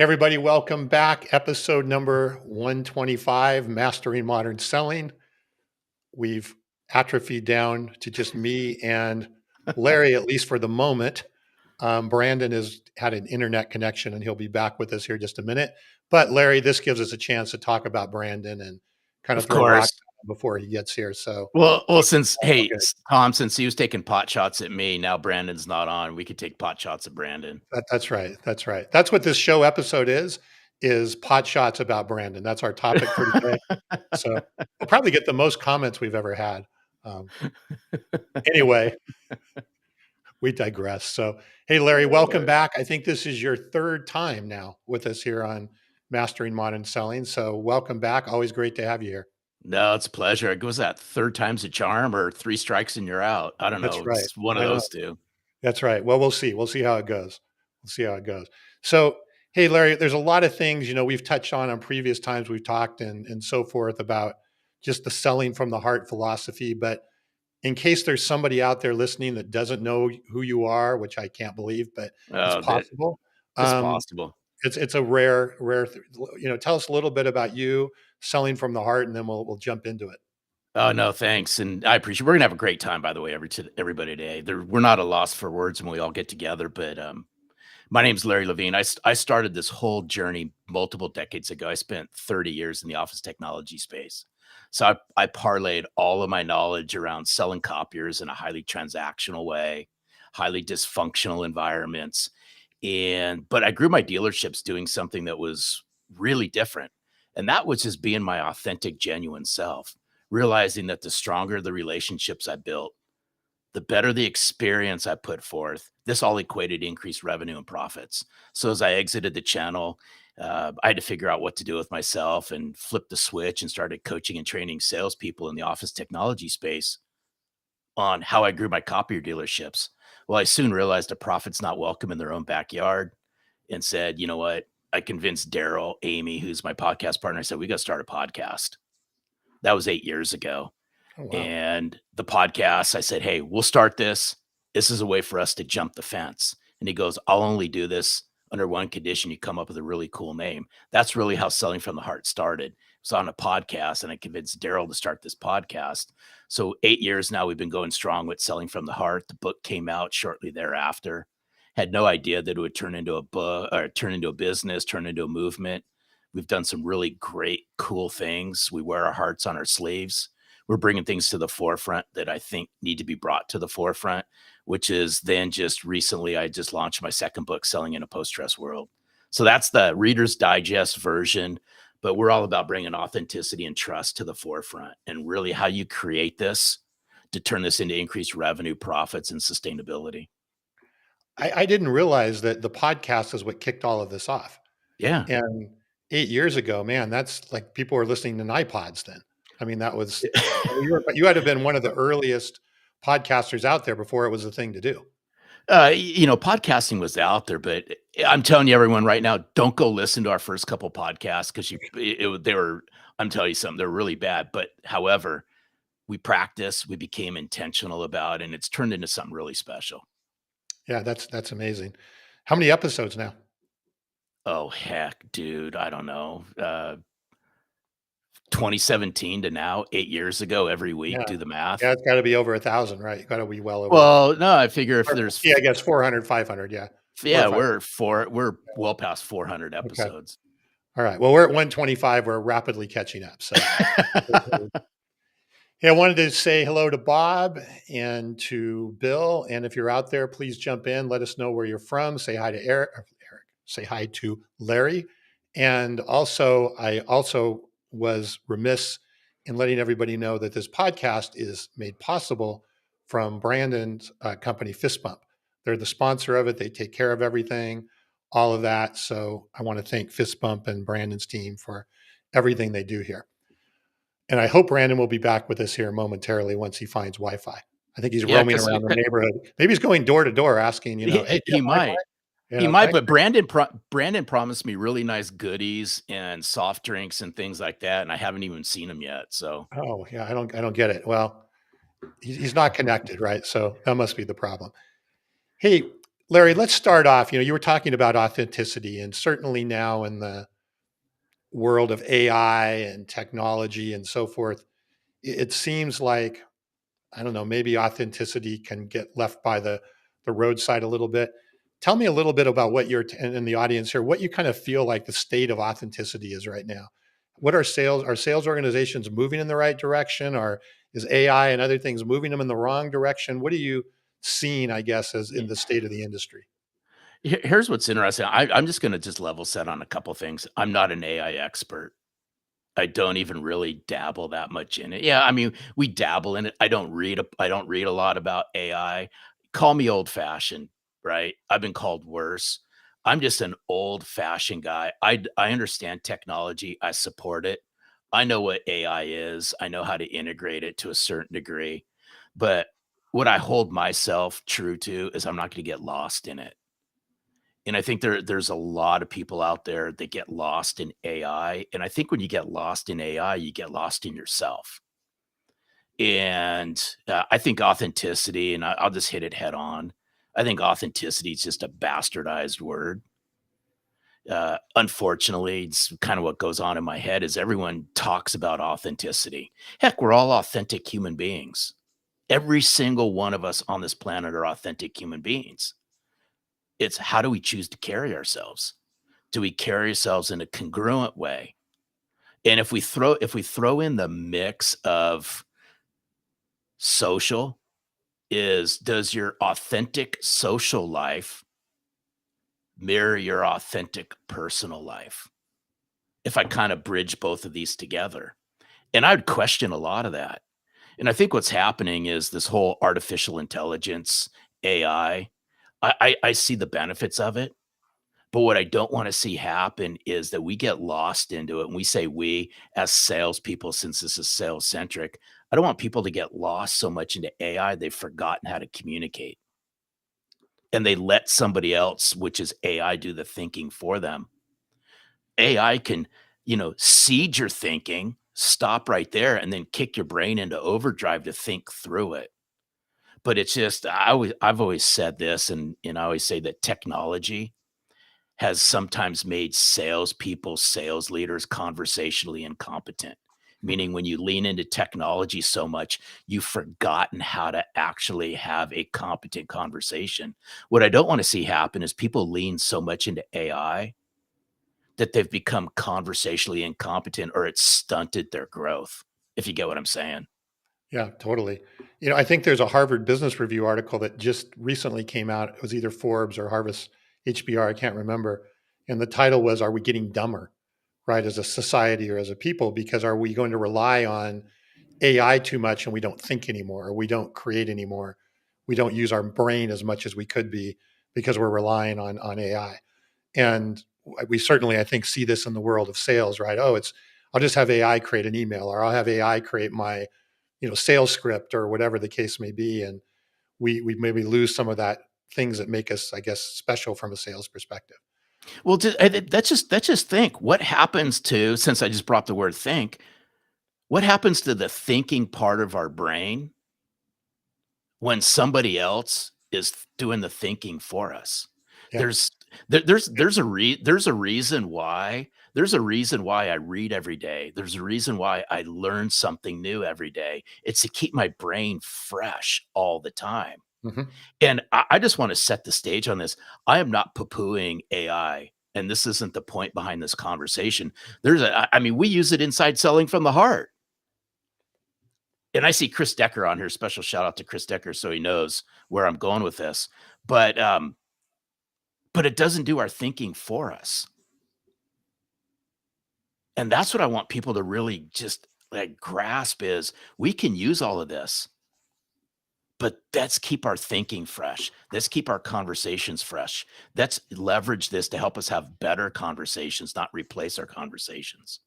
Hey, everybody, welcome back. Episode number 125, Mastering Modern Selling. We've atrophied down to just me and Larry, at least for the moment. Brandon has had an internet connection and he'll be back with us here just a minute. But Larry, this gives us a chance to talk about Brandon and kind of Of throw rocks course. at him before he gets here. So, Well, since okay, Tom, since he was taking pot shots at me, now Brandon's not on. We could take pot shots at Brandon. that's right. That's right. That's what this show episode is pot shots about Brandon. That's our topic for today. So we'll probably get the most comments we've ever had. Um, anyway, we digress. So, hey, Larry, welcome back. I think this is your third time now with us here on Mastering Modern Selling. So, welcome back. Always great to have you here. No, it's a pleasure. Was that third time's a charm or three strikes and you're out? I don't That's know. right. It's one of I know. those two. That's right. Well, we'll see. We'll see how it goes. We'll see how it goes. So, hey, Larry, there's a lot of things, we've touched on previous times we've talked and so forth about just the selling from the heart philosophy. But in case there's somebody out there listening that doesn't know who you are, which I can't believe, but it's That possible. it's Um, possible. it's a rare. Tell us a little bit about you selling from the heart, and then we'll jump into it. Oh no, thanks, and I appreciate. We're gonna have a great time, by the way. Everybody today. We're not a loss for words when we all get together, but my name's Larry Levine. I started this whole journey multiple decades ago. I spent 30 years in the office technology space. So I parlayed all of my knowledge around selling copiers in a highly transactional way, highly dysfunctional environments. But I grew my dealerships doing something that was really different. And that was just being my authentic, genuine self, realizing that the stronger the relationships I built, the better the experience I put forth, this all equated to increased revenue and profits. So as I exited the channel, I had to figure out what to do with myself and flip the switch and started coaching and training salespeople in the office technology space on how I grew my copier dealerships. Well, I soon realized a prophet's not welcome in their own backyard and said, you know what? I convinced Daryl, Amy, who's my podcast partner, I said, we got to start a podcast. That was 8 years ago. Oh wow! And the podcast, I said, hey, we'll start this. This is a way for us to jump the fence. And he goes, I'll only do this under one condition. You come up with a really cool name. That's really how Selling from the Heart started. It was on a podcast, and I convinced Daryl to start this podcast. So 8 years now, we've been going strong with Selling from the Heart. The book came out shortly thereafter. Had no idea that it would turn into a book or turn into a business, turn into a movement. We've done some really great, cool things. We wear our hearts on our sleeves. We're bringing things to the forefront that I think need to be brought to the forefront, which is then just recently, I just launched my second book, Selling in a Post-Stress World. So that's the Reader's Digest version, but we're all about bringing authenticity and trust to the forefront and really how you create this to turn this into increased revenue, profits, and sustainability. I didn't realize that the podcast is what kicked all of this off. Yeah. And 8 years ago, man, that's like people were listening to iPods then. I mean, that was you had to have been one of the earliest podcasters out there before it was a thing to do. Podcasting was out there, but I'm telling you, everyone right now, don't go listen to our first couple podcasts because they were. I'm telling you something, they're really bad. But however, we practiced, we became intentional about, it, and it's turned into something really special. Yeah, that's amazing. How many episodes now? Oh heck, dude, I don't know. 2017 to now, 8 years ago, every week. Yeah. Do the math. Yeah, it's gotta be over 1,000, right? You gotta be well over Well, no, I figure if or there's, yeah, I guess 400, 500, yeah. 4 or yeah, 5. we're well past 400 Okay. episodes. All right. Well, we're at 125. We're rapidly catching up. So, yeah, I wanted to say hello to Bob and to Bill. And if you're out there, please jump in. Let us know where you're from. Say hi to Eric. Say hi to Larry. And also, I also was remiss in letting everybody know that this podcast is made possible from Brandon's company, Fist Bump. They're the sponsor of it. They take care of everything, all of that. So I want to thank Fist Bump and Brandon's team for everything they do here. And I hope Brandon will be back with us here momentarily once he finds Wi-Fi. I think he's Yeah, roaming because around the neighborhood. Maybe he's going door to door asking, he, hey, do you he have Wi-Fi? might. He Can might, I? but Brandon promised me really nice goodies and soft drinks and things like that, and I haven't even seen him yet. So Oh, yeah, I don't get it. Well, he's not connected, right? So that must be the problem. Hey, Larry, let's start off. You were talking about authenticity, and certainly now in the world of AI and technology and so forth, it seems like, I don't know, maybe authenticity can get left by the roadside a little bit. Tell me a little bit about what you're and in the audience here, what you kind of feel like the state of authenticity is right now. What are sales organizations moving in the right direction, or is AI and other things moving them in the wrong direction? What are you seeing, I guess, as in the state of the industry? Here's what's interesting. I'm just going to just level set on a couple things. I'm not an AI expert. I don't even really dabble that much in it. Yeah, I mean, we dabble in it. I don't read a lot about AI. Call me old fashioned, right? I've been called worse. I'm just an old fashioned guy. I understand technology. I support it. I know what AI is. I know how to integrate it to a certain degree. But what I hold myself true to is I'm not going to get lost in it. And I think there's a lot of people out there that get lost in AI, and I think when you get lost in AI, you get lost in yourself. And, I think authenticity, and I'll just hit it head on. I think authenticity is just a bastardized word. Unfortunately, it's kind of what goes on in my head is everyone talks about authenticity. Heck, we're all authentic human beings. Every single one of us on this planet are authentic human beings. It's how do we choose to carry ourselves? Do we carry ourselves in a congruent way? And if we throw in the mix of social, is does your authentic social life mirror your authentic personal life? If I kind of bridge both of these together. And I would question a lot of that. And I think what's happening is this whole artificial intelligence, AI, I see the benefits of it. But what I don't want to see happen is that we get lost into it. And we say we as salespeople, since this is sales centric, I don't want people to get lost so much into AI, they've forgotten how to communicate. And they let somebody else, which is AI, do the thinking for them. AI can, seed your thinking, stop right there, and then kick your brain into overdrive to think through it. But it's just, I've always said this, and I always say that technology has sometimes made salespeople, sales leaders conversationally incompetent. Meaning, when you lean into technology so much, you've forgotten how to actually have a competent conversation. What I don't want to see happen is people lean so much into AI that they've become conversationally incompetent or it's stunted their growth, if you get what I'm saying. Yeah, totally. I think there's a Harvard Business Review article that just recently came out. It was either Forbes or Harvest HBR, I can't remember. And the title was, Are we getting dumber, right, as a society or as a people? Because are we going to rely on AI too much and we don't think anymore, or we don't create anymore? We don't use our brain as much as we could be because we're relying on AI. And we certainly, I think, see this in the world of sales, right? Oh, I'll just have AI create an email, or I'll have AI create my sales script or whatever the case may be. And we maybe lose some of that things that make us, I guess, special from a sales perspective. Well, let's just think what happens to, since I just brought the word think, what happens to the thinking part of our brain when somebody else is doing the thinking for us? Yeah. There's there's a reason why I read every day. There's a reason why I learn something new every day. It's to keep my brain fresh all the time. Hmm. And I just want to set the stage on this. I am not poo-pooing AI, and this isn't the point behind this conversation. I mean, we use it inside selling from the heart. And I see Chris Decker on here. Special shout out to Chris Decker, so he knows where I'm going with this. But but it doesn't do our thinking for us. And that's what I want people to really just like grasp is we can use all of this, but let's keep our thinking fresh. Let's keep our conversations fresh. Let's leverage this to help us have better conversations, not replace our conversations.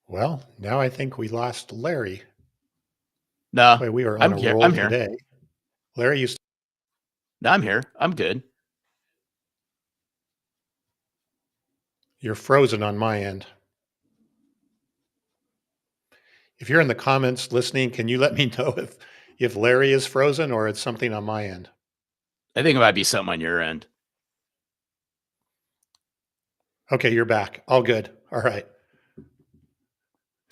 Well, now I think we lost Larry. No, Boy, we are on I'm a here. roll I'm here. today. Larry, No, I'm here. I'm good. you're frozen on my end. If you're in the comments listening, can you let me know if Larry is frozen or it's something on my end. I think it might be something on your end. Okay, you're back. All good. All right.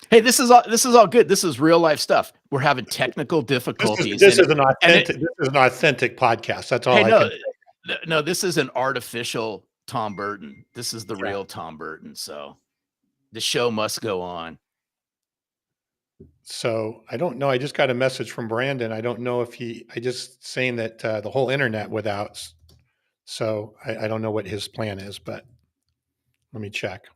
Hey, this is all good. This is real life stuff. We're having technical difficulties, This is an authentic podcast. That's all hey, I can no, say. no, this is an artificial Tom Burton. This is the Yeah. real Tom Burton. So the show must go on. So I don't know. I just got a message from Brandon. I don't know if I just saying that the whole internet without. So I don't know what his plan is, but let me check.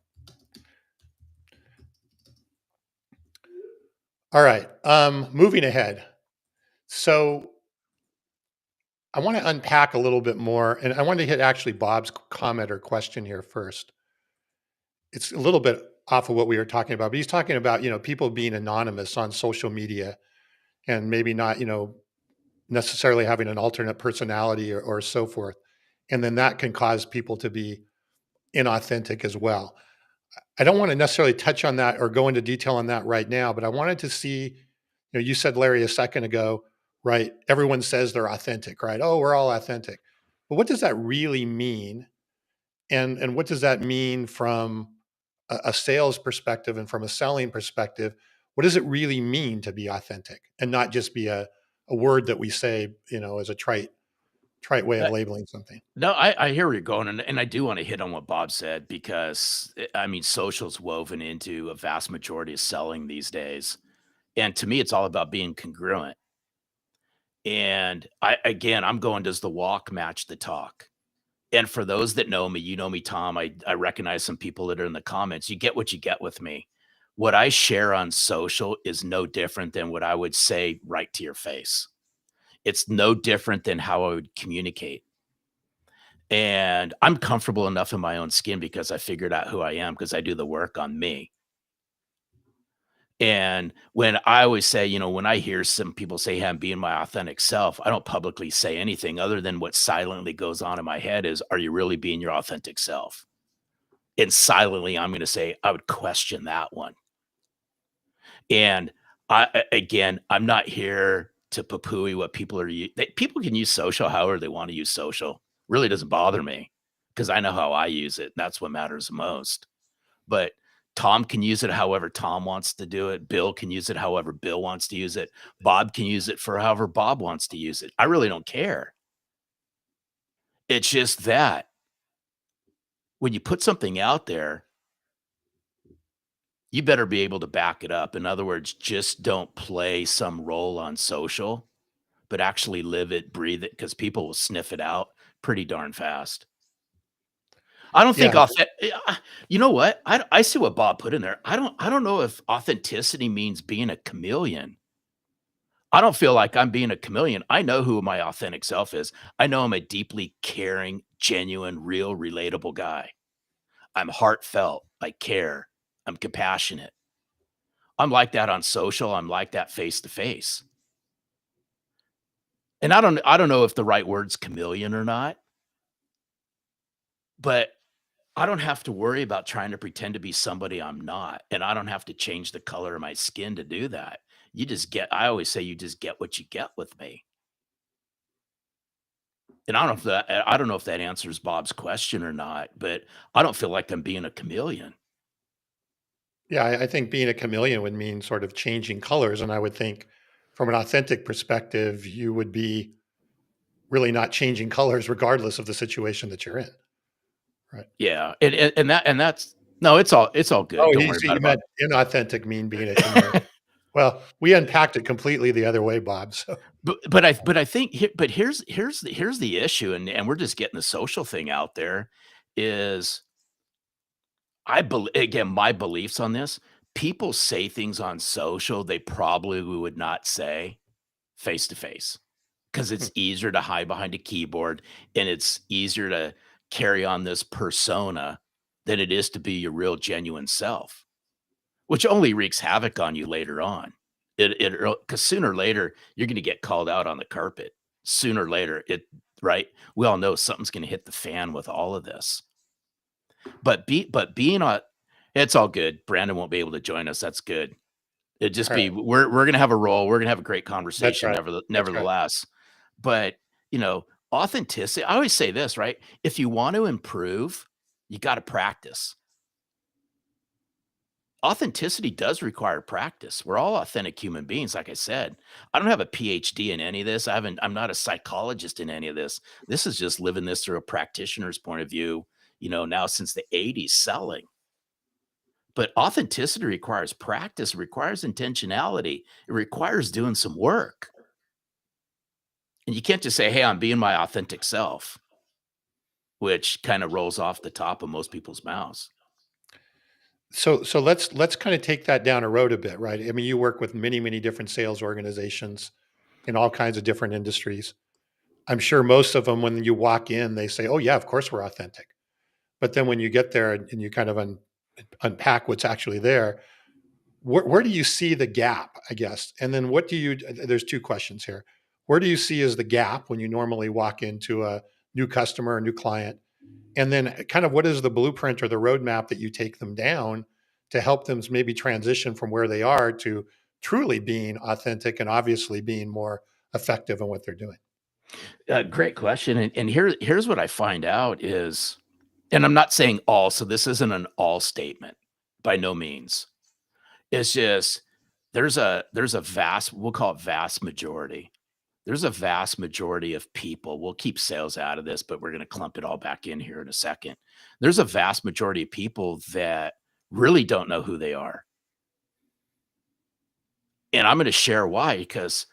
All right. Moving ahead. So I want to unpack a little bit more, and I want to hit actually Bob's comment or question here first. It's a little bit off of what we were talking about, but he's talking about, people being anonymous on social media and maybe not, necessarily having an alternate personality or so forth. And then that can cause people to be inauthentic as well. I don't want to necessarily touch on that or go into detail on that right now, but I wanted to see, you said, Larry, a second ago, right? Everyone says they're authentic, right? Oh, we're all authentic. But what does that really mean? And what does that mean from a sales perspective and from a selling perspective? What does it really mean to be authentic and not just be a word that we say, as a trite way of labeling something? No, I hear where you're going, and I do want to hit on what Bob said because I mean, social's woven into a vast majority of selling these days, and to me, it's all about being congruent. And I'm going, does the walk match the talk? And for those that know me, you know me, Tom. I recognize some people that are in the comments. You get what you get with me. What I share on social is no different than what I would say right to your face. It's no different than how I would communicate. And I'm comfortable enough in my own skin because I figured out who I am because I do the work on me. And when I always say, when I hear some people say, hey, I'm being my authentic self, I don't publicly say anything other than what silently goes on in my head is, are you really being your authentic self? And silently, I'm going to say, I would question that one. And again, I'm not here to poo-pooey what people are. People can use social however they want to use social. Really doesn't bother me because I know how I use it. That's what matters most. But Tom can use it however Tom wants to do it. Bill can use it however Bill wants to use it. Bob can use it for however Bob wants to use it. I really don't care. It's just that when you put something out there, you better be able to back it up. In other words, just don't play some role on social, but actually live it, breathe it, because people will sniff it out pretty darn fast. I don't think Yeah. you know what? I see what Bob put in there. I don't know if authenticity means being a chameleon. I don't feel like I'm being a chameleon. I know who my authentic self is. I know I'm a deeply caring, genuine, real, relatable guy. I'm heartfelt. I care. I'm compassionate. I'm like that on social. I'm like that face to face. And I don't know if the right word's chameleon or not, but I don't have to worry about trying to pretend to be somebody I'm not, and I don't have to change the color of my skin to do that. I always say you just get what you get with me. And I don't know if that answers Bob's question or not, but I don't feel like I'm being a chameleon. Yeah, I think being a chameleon would mean sort of changing colors. And I would think from an authentic perspective, you would be really not changing colors regardless of the situation that you're in. Right. Yeah, and that's no, it's all good. Oh, Don't worry he about it, Bob. meant inauthentic mean being a chameleon. Well, we unpacked it completely the other way, Bob. So But I think here's the issue, and we're just getting the social thing out there, is I believe again, my beliefs on this, people say things on social they probably would not say face to face because hmm, it's easier to hide behind a keyboard and it's easier to carry on this persona than it is to be your real genuine self, which only wreaks havoc on you later on. Because sooner or later you're going to get called out on the carpet. Sooner or later, right. We all know something's going to hit the fan with all of this. But being on, it's all good. Brandon won't be able to join us. That's good. It'd just All be right. we're gonna have a role, we're gonna have a great That's conversation right. That's right. nevertheless. But, you know, authenticity I always say this, right? If you want to improve, you gotta practice. Authenticity does require practice. We're all authentic human beings, like I said. I don't have a PhD in any of this. I'm not a psychologist in any of this. This is just living this through a practitioner's point of view, now since the 80s selling. But authenticity requires practice, it requires intentionality, it requires doing some work. And you can't just say, "Hey, I'm being my authentic self," which kind of rolls off the top of most people's mouths. So let's kind of take that down a road a bit, right? I mean, you work with many different sales organizations in all kinds of different industries. I'm sure most of them, when you walk in, they say, "Oh yeah, of course we're authentic." But then when you get there and you kind of unpack what's actually there, where do you see the gap, I guess? And then what do you? There's two questions here. Where do you see as the gap when you normally walk into a new customer, a new client? And then kind of what is the blueprint or the roadmap that you take them down to help them maybe transition from where they are to truly being authentic and obviously being more effective in what they're doing? Great question. And here's what I find out is, and I'm not saying all, so this isn't an all statement by no means. It's just there's a vast, we'll call it vast majority. There's a vast majority of people. We'll keep sales out of this, but we're going to clump it all back in here in a second. There's a vast majority of people that really don't know who they are. And I'm going to share why, because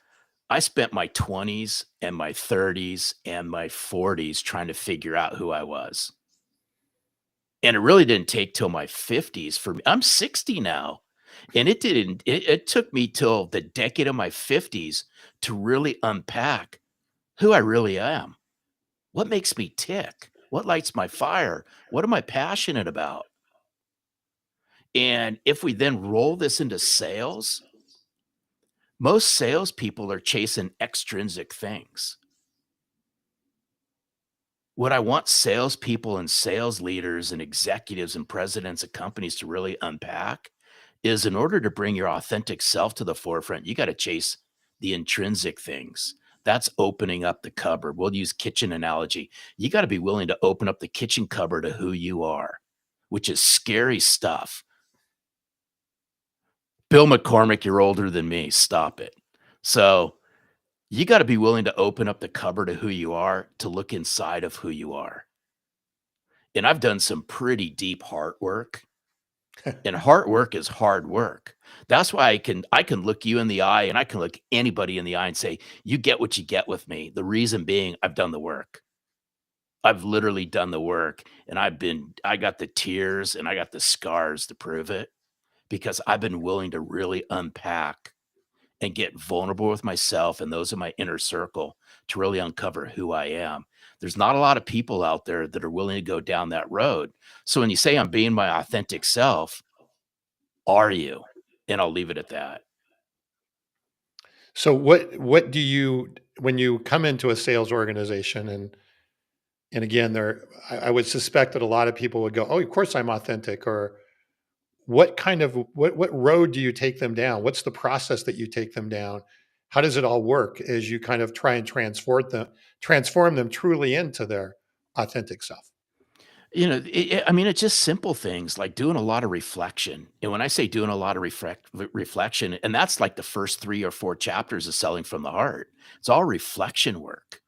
I spent my 20s and my 30s and my 40s trying to figure out who I was. And it really didn't take till my 50s for me. I'm 60 now. And it took me till the decade of my 50s to really unpack who I really am. What makes me tick? What lights my fire? What am I passionate about? And if we then roll this into sales, most salespeople are chasing extrinsic things. What I want salespeople and sales leaders and executives and presidents of companies to really unpack is, in order to bring your authentic self to the forefront, you got to chase the intrinsic things. That's opening up the cupboard. We'll use kitchen analogy. You got to be willing to open up the kitchen cupboard of who you are, which is scary stuff. Bill McCormick, you're older than me. Stop it. So you got to be willing to open up the cupboard of who you are to look inside of who you are. And I've done some pretty deep heart work, and heart work is hard work. That's why I can look you in the eye, and I can look anybody in the eye and say, "You get what you get with me." The reason being, I've done the work. I've literally done the work, and I got the tears and I got the scars to prove it, because I've been willing to really unpack and get vulnerable with myself and those in my inner circle to really uncover who I am. There's not a lot of people out there that are willing to go down that road. So when you say I'm being my authentic self, are you? And I'll leave it at that. So what do you when you come into a sales organization and again there I would suspect that a lot of people would go, "Oh, of course I'm authentic," or what kind of what road do you take them down? What's the process that you take them down? How does it all work as you kind of try and transform them truly into their authentic self? I mean, it's just simple things like doing a lot of reflection. And when I say doing a lot of reflection, and that's like the first 3 or 4 chapters of Selling from the Heart, it's all reflection work.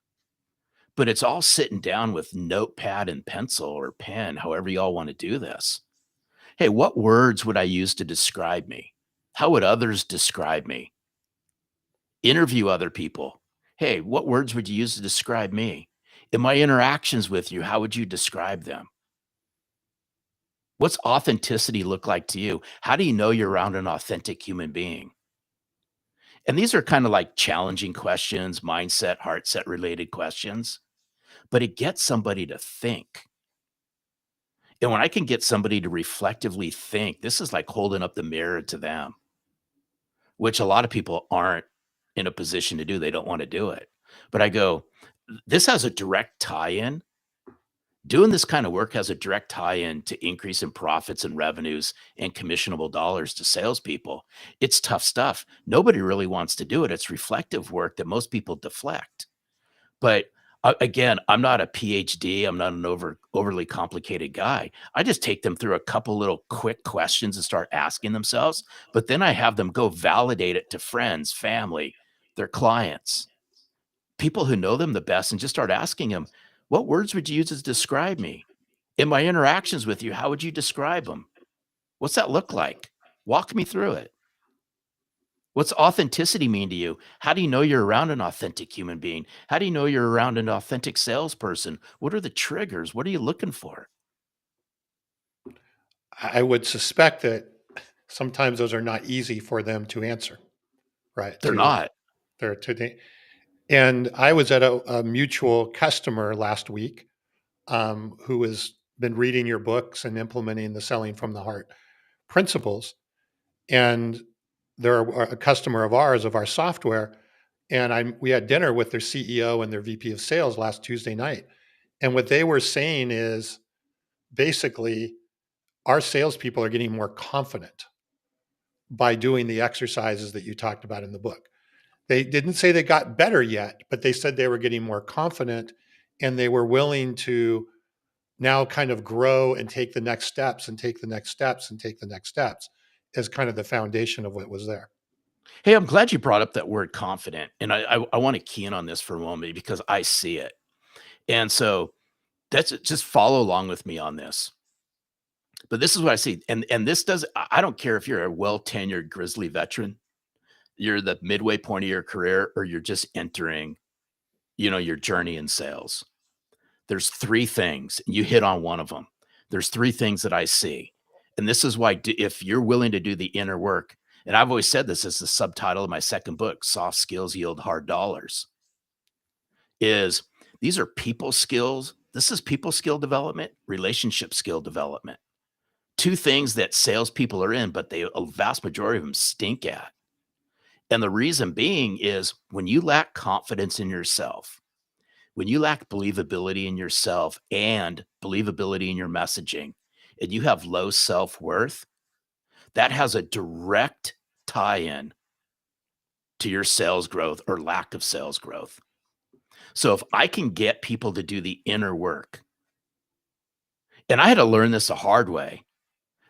But it's all sitting down with notepad and pencil or pen, however y'all want to do this. Hey, what words would I use to describe me? How would others describe me? Interview other people. Hey, what words would you use to describe me? In my interactions with you, how would you describe them? What's authenticity look like to you? How do you know you're around an authentic human being? And these are kind of like challenging questions, mindset, heart set related questions, but it gets somebody to think. And when I can get somebody to reflectively think, this is like holding up the mirror to them, which a lot of people aren't in a position to do. They don't want to do it. But I go, this has a direct tie in Doing this kind of work has a direct tie-in to increase in profits and revenues and commissionable dollars to salespeople. It's tough stuff. Nobody really wants to do it. It's reflective work that most people deflect. But again, I'm not a PhD. I'm not an overly complicated guy. I just take them through a couple little quick questions and start asking themselves. But then I have them go validate it to friends, family, their clients, people who know them the best, and just start asking them, what words would you use to describe me? In my interactions with you, how would you describe them? What's that look like? Walk me through it. What's authenticity mean to you? How do you know you're around an authentic human being? How do you know you're around an authentic salesperson? What are the triggers? What are you looking for? I would suspect that sometimes those are not easy for them to answer, right? They're not. They're to, and I was at a mutual customer last week who has been reading your books and implementing the selling from the heart principles. And they're a customer of ours, of our software. And we had dinner with their CEO and their VP of sales last Tuesday night. And what they were saying is basically our salespeople are getting more confident by doing the exercises that you talked about in the book. They didn't say they got better yet, but they said they were getting more confident and they were willing to now kind of grow and take the next steps and take the next steps and take the next steps as kind of the foundation of what was there. Hey, I'm glad you brought up that word confident. And I want to key in on this for a moment because I see it. And so that's just follow along with me on this. But this is what I see. And this does, I don't care if you're a well-tenured grizzly veteran, you're the midway point of your career, or you're just entering, your journey in sales. There's three things. You hit on one of them. There's three things that I see. And this is why if you're willing to do the inner work, and I've always said this as the subtitle of my second book, Soft Skills Yield Hard Dollars, is these are people skills. This is people skill development, relationship skill development. Two things that salespeople are in, but a vast majority of them stink at. And the reason being is when you lack confidence in yourself, when you lack believability in yourself and believability in your messaging, and you have low self-worth, that has a direct tie-in to your sales growth or lack of sales growth. So if I can get people to do the inner work, and I had to learn this the hard way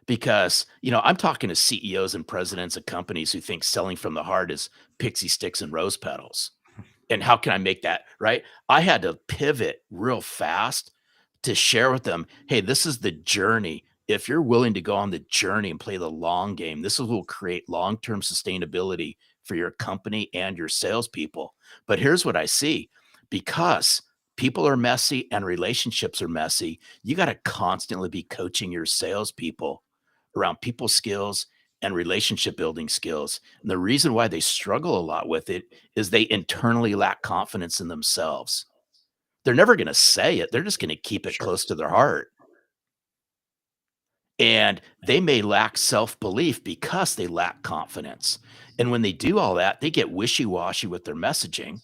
because, I'm talking to CEOs and presidents of companies who think selling from the heart is pixie sticks and rose petals. And how can I make that right? I had to pivot real fast to share with them, hey, this is the journey. If you're willing to go on the journey and play the long game, this will create long-term sustainability for your company and your salespeople. But here's what I see, because people are messy and relationships are messy, you got to constantly be coaching your salespeople around people skills and relationship building skills. And the reason why they struggle a lot with it is they internally lack confidence in themselves. They're never going to say it. They're just going to keep it Sure. close to their heart. And they may lack self-belief because they lack confidence. And when they do all that, they get wishy-washy with their messaging.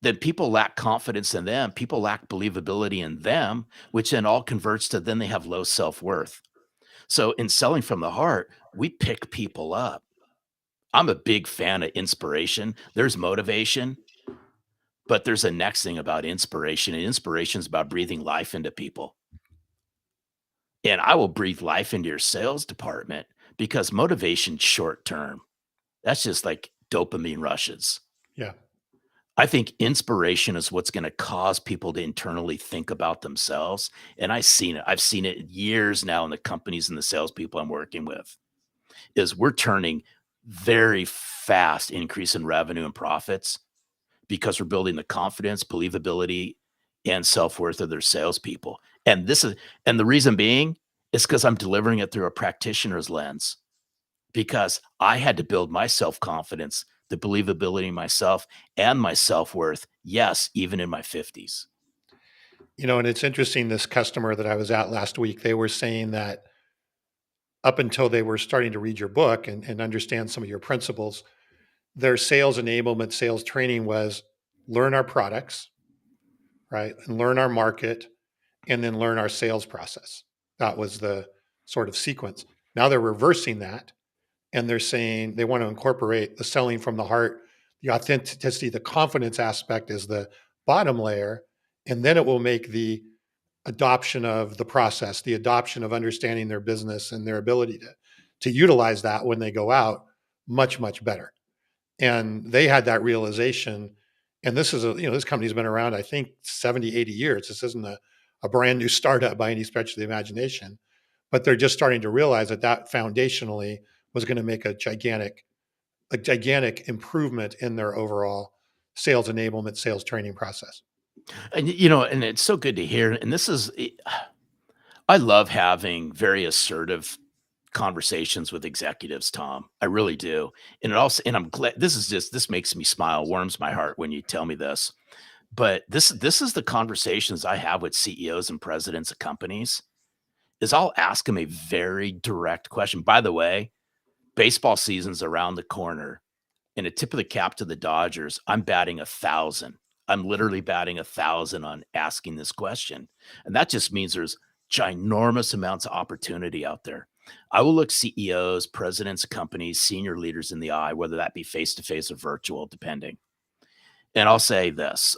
Then people lack confidence in them. People lack believability in them, which then all converts to then they have low self-worth. So in selling from the heart, we pick people up. I'm a big fan of inspiration. There's motivation, but there's a next thing about inspiration, and inspiration is about breathing life into people. And I will breathe life into your sales department because motivation's short term. That's just like dopamine rushes. Yeah. I think inspiration is what's going to cause people to internally think about themselves. And I've seen it. I've seen it years now in the companies and the salespeople I'm working with. Is we're turning very fast increase in revenue and profits because we're building the confidence, believability, and self-worth of their salespeople. And the reason being is because I'm delivering it through a practitioner's lens, because I had to build my self-confidence, the believability in myself and my self-worth. Yes, even in my 50s. And it's interesting, this customer that I was at last week, they were saying that up until they were starting to read your book and understand some of your principles, their sales enablement, sales training was learn our products, right? And learn our market and then learn our sales process. That was the sort of sequence. Now they're reversing that and they're saying they want to incorporate the selling from the heart, the authenticity, the confidence aspect is the bottom layer. And then it will make the adoption of the process, the adoption of understanding their business and their ability to utilize that when they go out much, much better. And they had that realization. And this is this company's been around, I think 70, 80 years. This isn't a brand new startup by any stretch of the imagination, but they're just starting to realize that that foundationally was going to make a gigantic improvement in their overall sales enablement, sales training process. And and it's so good to hear. And I love having very assertive conversations with executives, Tom. I really do. And I'm glad this makes me smile, warms my heart when you tell me this. But this is the conversations I have with CEOs and presidents of companies is I'll ask them a very direct question. By the way, baseball season's around the corner. And a tip of the cap to the Dodgers, I'm batting 1,000. I'm literally batting 1,000 on asking this question. And that just means there's ginormous amounts of opportunity out there. I will look CEOs, presidents of companies, senior leaders in the eye, whether that be face to face or virtual, depending. And I'll say this,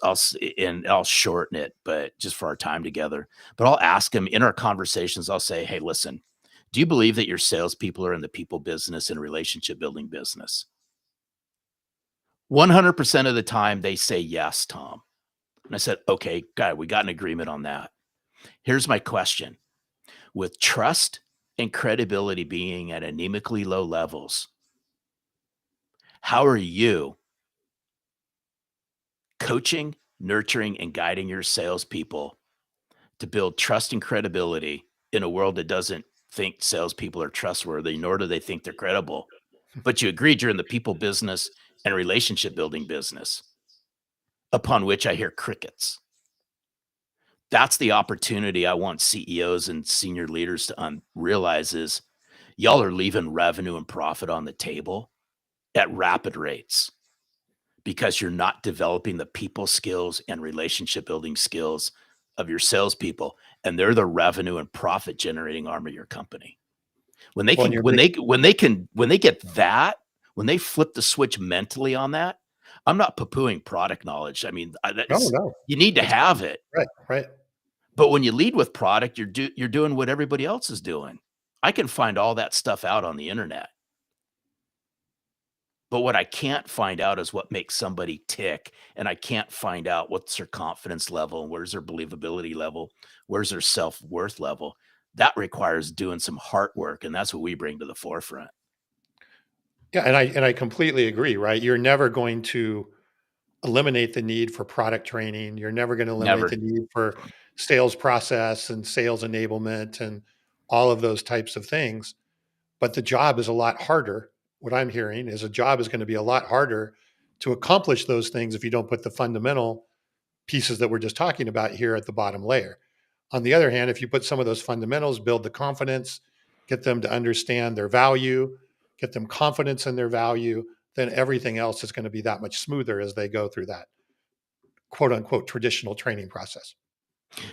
and I'll shorten it, but just for our time together. But I'll ask them in our conversations, I'll say, hey, listen, do you believe that your salespeople are in the people business and relationship building business? 100% of the time they say yes, Tom. And I said, okay, God, we got an agreement on that. Here's my question. With trust and credibility being at anemically low levels, how are you coaching, nurturing, and guiding your salespeople to build trust and credibility in a world that doesn't think salespeople are trustworthy, nor do they think they're credible? But you agreed you're in the people business and relationship building business, upon which I hear crickets. That's the opportunity I want CEOs and senior leaders to realize is y'all are leaving revenue and profit on the table at rapid rates because you're not developing the people skills and relationship building skills of your salespeople, and they're the revenue and profit generating arm of your company. When they Well, can, when they get that, when they flip the switch mentally on that, I'm not poo-pooing product knowledge. I mean, no, no, you need to that's have it. right, right. But when you lead with product, you're doing what everybody else is doing. I can find all that stuff out on the internet. But what I can't find out is what makes somebody tick, and I can't find out what's their confidence level, and where's their believability level, where's their self-worth level. That requires doing some heart work, and that's what we bring to the forefront. Yeah, and I completely agree, right? You're never going to eliminate the need for product training. You're never going to eliminate Never. the need for sales process and sales enablement and all of those types of things. But the job is a lot harder. What I'm hearing is a job is going to be a lot harder to accomplish those things if you don't put the fundamental pieces that we're just talking about here at the bottom layer. On the other hand, if you put some of those fundamentals, build the confidence, get them to understand their value, get them confidence in their value, then everything else is going to be that much smoother as they go through that quote unquote traditional training process.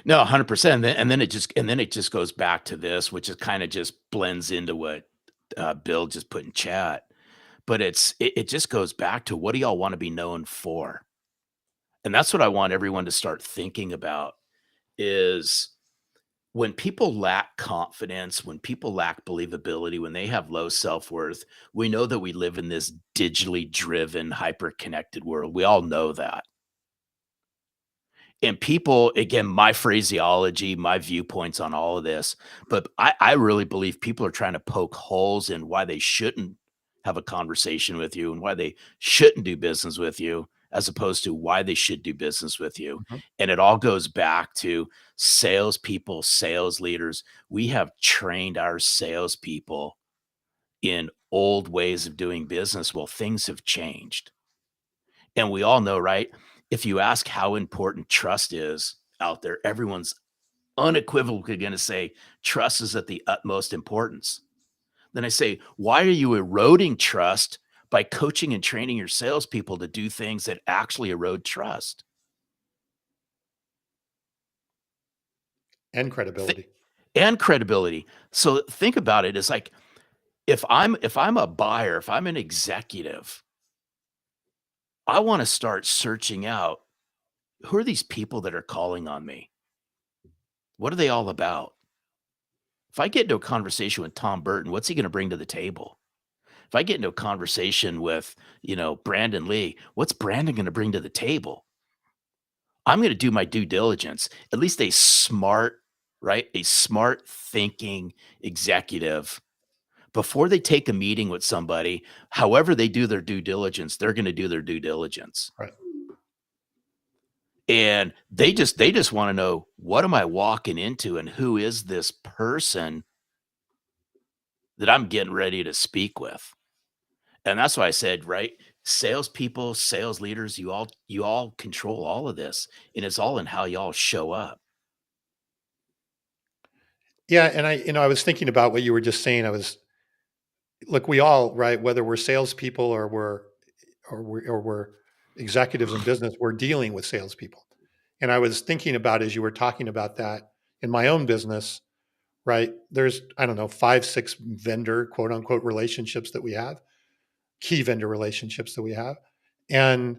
No, 100%. And then it just goes back to this, which is kind of just blends into what Bill just put in chat. But it just goes back to what do y'all want to be known for? And that's what I want everyone to start thinking about is when people lack confidence, when people lack believability, when they have low self-worth, we know that we live in this digitally driven, hyper connected world. We all know that. And people, again, my phraseology, my viewpoints on all of this, but I really believe people are trying to poke holes in why they shouldn't have a conversation with you and why they shouldn't do business with you, as opposed to why they should do business with you. Mhm. And it all goes back to salespeople, sales leaders. We have trained our salespeople in old ways of doing business. Well, things have changed. And we all know, right? If you ask how important trust is out there, everyone's unequivocally going to say trust is at the utmost importance. Then I say, why are you eroding trust by coaching and training your salespeople to do things that actually erode trust? And Th- credibility. and credibility. So think about it. It's like if I'm a buyer, if I'm an executive, I want to start searching out who are these people that are calling on me? What are they all about? If I get into a conversation with Tom Burton, what's he going to bring to the table? If I get into a conversation with, Brandon Lee, what's Brandon going to bring to the table? I'm going to do my due diligence. At least a smart, right? A smart thinking executive before they take a meeting with somebody, however they do their due diligence, they're going to do their due diligence. Right. And they just want to know, what am I walking into and who is this person that I'm getting ready to speak with? And that's why I said, right? Salespeople, sales leaders, you all control all of this. And it's all in how y'all show up. Yeah. And I was thinking about what you were just saying. Look, we all, right, whether we're salespeople or we're executives in business, we're dealing with salespeople. And I was thinking about, as you were talking about that, in my own business, right? There's, I don't know, 5, 6 vendor quote unquote relationships that we have, key vendor relationships that we have. And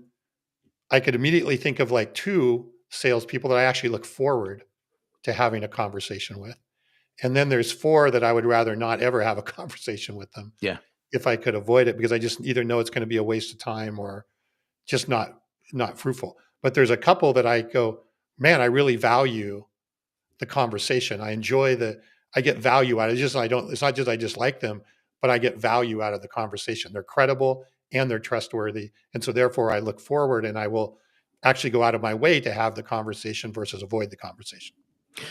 I could immediately think of like 2 salespeople that I actually look forward to having a conversation with. And then there's 4 that I would rather not ever have a conversation with them Yeah. if I could avoid it, because I just either know it's going to be a waste of time or just not fruitful. But there's a couple that I go, man, I really value the conversation. I get value out of it. It's not just I just like them, but I get value out of the conversation. They're credible and they're trustworthy. And so therefore I look forward and I will actually go out of my way to have the conversation versus avoid the conversation.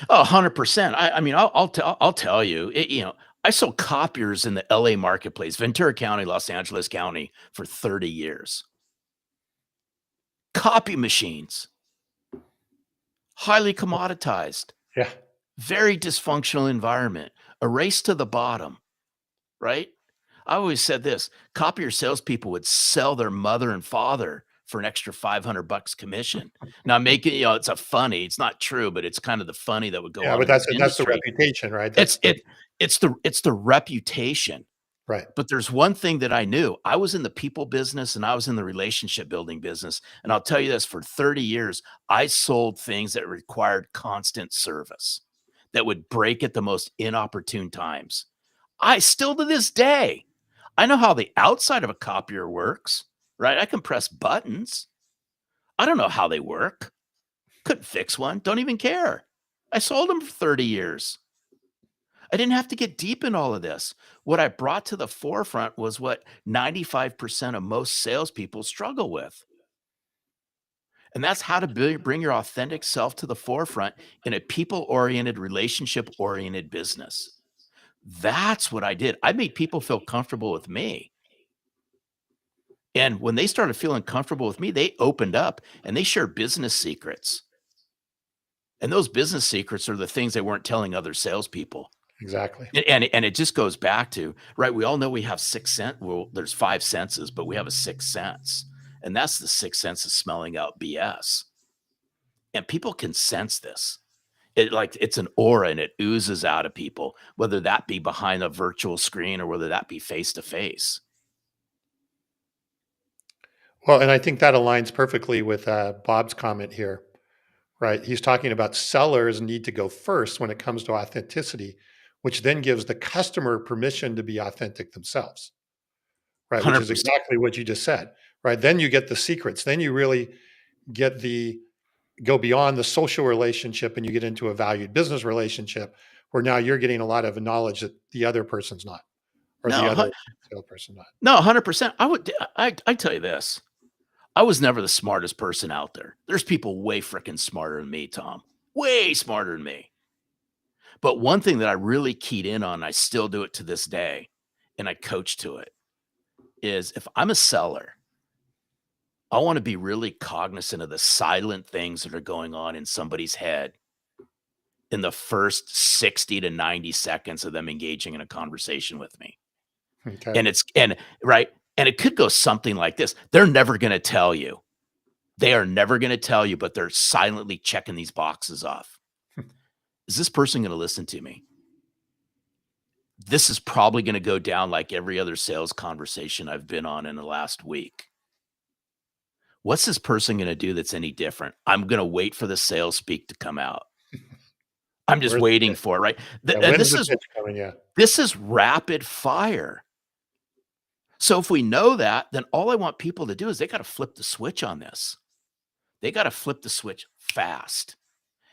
Oh, 100%. I mean, I'll tell you, I sold copiers in the LA marketplace, Ventura County, Los Angeles County for 30 years. Copy machines, highly commoditized, Yeah. very dysfunctional environment, a race to the bottom, right? I always said this: copier salespeople would sell their mother and father for an extra $500 commission. Now, it's not true, but it's kind of the funny that would go Yeah. on But in this that's the industry. reputation, right? It's it it's the reputation. Right. But there's one thing that I knew. I was in the people business and I was in the relationship building business. And I'll tell you this, for 30 years, I sold things that required constant service that would break at the most inopportune times. I still to this day, I know how the outside of a copier works, right? I can press buttons. I don't know how they work. Couldn't fix one. Don't even care. I sold them for 30 years. I didn't have to get deep in all of this. What I brought to the forefront was what 95% of most salespeople struggle with. And that's how to bring your authentic self to the forefront in a people oriented, relationship oriented business. That's what I did. I made people feel comfortable with me. And when they started feeling comfortable with me, they opened up and they shared business secrets. And those business secrets are the things they weren't telling other salespeople. Exactly. And it just goes back to, right, we all know we have 6 sense. Well, there's 5 senses, but we have a 6th sense. And that's the 6th sense of smelling out BS. And people can sense this. It's an aura and it oozes out of people, whether that be behind a virtual screen or whether that be face to face. Well, and I think that aligns perfectly with Bob's comment here, right? He's talking about sellers need to go first when it comes to authenticity, which then gives the customer permission to be authentic themselves, right? Which is 100%. exactly what you just said, right? Then you get the secrets. Then you really get go beyond the social relationship and you get into a valued business relationship where now you're getting a lot of knowledge that the other person's not, or the No, other salesperson not. no, 100%. I tell you this. I was never the smartest person out there. There's people way freaking smarter than me, Tom. Way smarter than me. But one thing that I really keyed in on, I still do it to this day, and I coach to it, is if I'm a seller, I want to be really cognizant of the silent things that are going on in somebody's head in the first 60 to 90 seconds of them engaging in a conversation with me. Okay. And right. And it could go something like this. They're never going to tell you. They are never going to tell you, but they're silently checking these boxes off. is this person going to listen to me? This is probably going to go down like every other sales conversation I've been on in the last week. What's this person going to do that's any different? I'm going to wait for the sales speak to come out. I'm just Where's the waiting pitch? for it, right? Yeah, And when's the pitch coming? Yeah. this is rapid fire. So if we know that, then all I want people to do is they got to flip the switch on this. They got to flip the switch fast.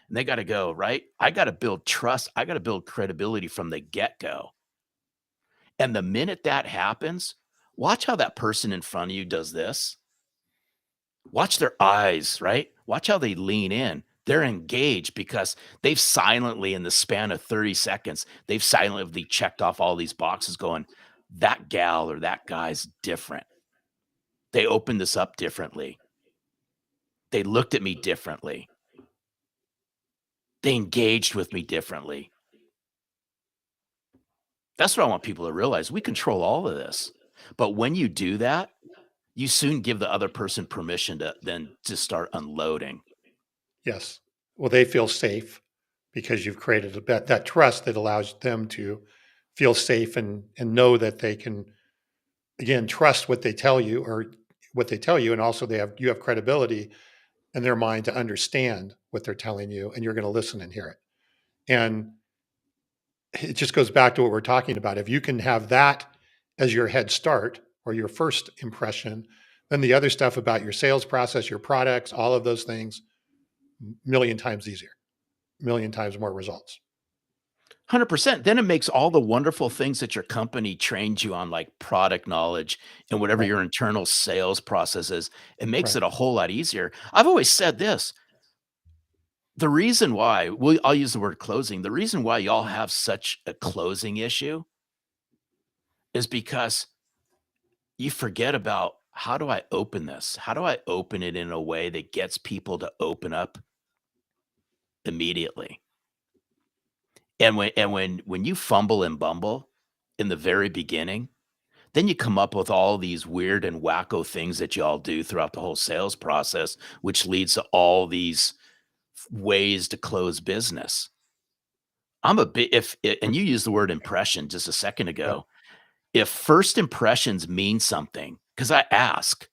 And they got to go, right? I got to build trust. I got to build credibility from the get-go. And the minute that happens, watch how that person in front of you does this. Watch their eyes, right? Watch how they lean in. They're engaged because they've silently, in the span of 30 seconds, they've silently checked off all these boxes going, that gal or that guy's different. They opened this up differently. They looked at me differently. They engaged with me differently. That's what I want people to realize. We control all of this. But when you do that, you soon give the other person permission to then to start unloading. Yes. Well, they feel safe because you've created that trust that allows them to feel safe and know that they can, again, trust what they tell you and also you have credibility in their mind to understand what they're telling you, and you're going to listen and hear it. And it just goes back to what we're talking about. If you can have that as your head start or your first impression, then the other stuff about your sales process, your products, all of those things, million times easier, million times more results. 100%. Then it makes all the wonderful things that your company trained you on, like product knowledge and whatever Right. your internal sales process is, it makes Right. it a whole lot easier. I've always said this. The reason why, I'll use the word closing. The reason why y'all have such a closing issue is because you forget about, how do I open this? How do I open it in a way that gets people to open up immediately? And when you fumble and bumble in the very beginning, then you come up with all these weird and wacko things that y'all do throughout the whole sales process, which leads to all these ways to close business. I'm a bit if and you used the word impression just a second Yeah. ago. If first impressions mean something, because I ask,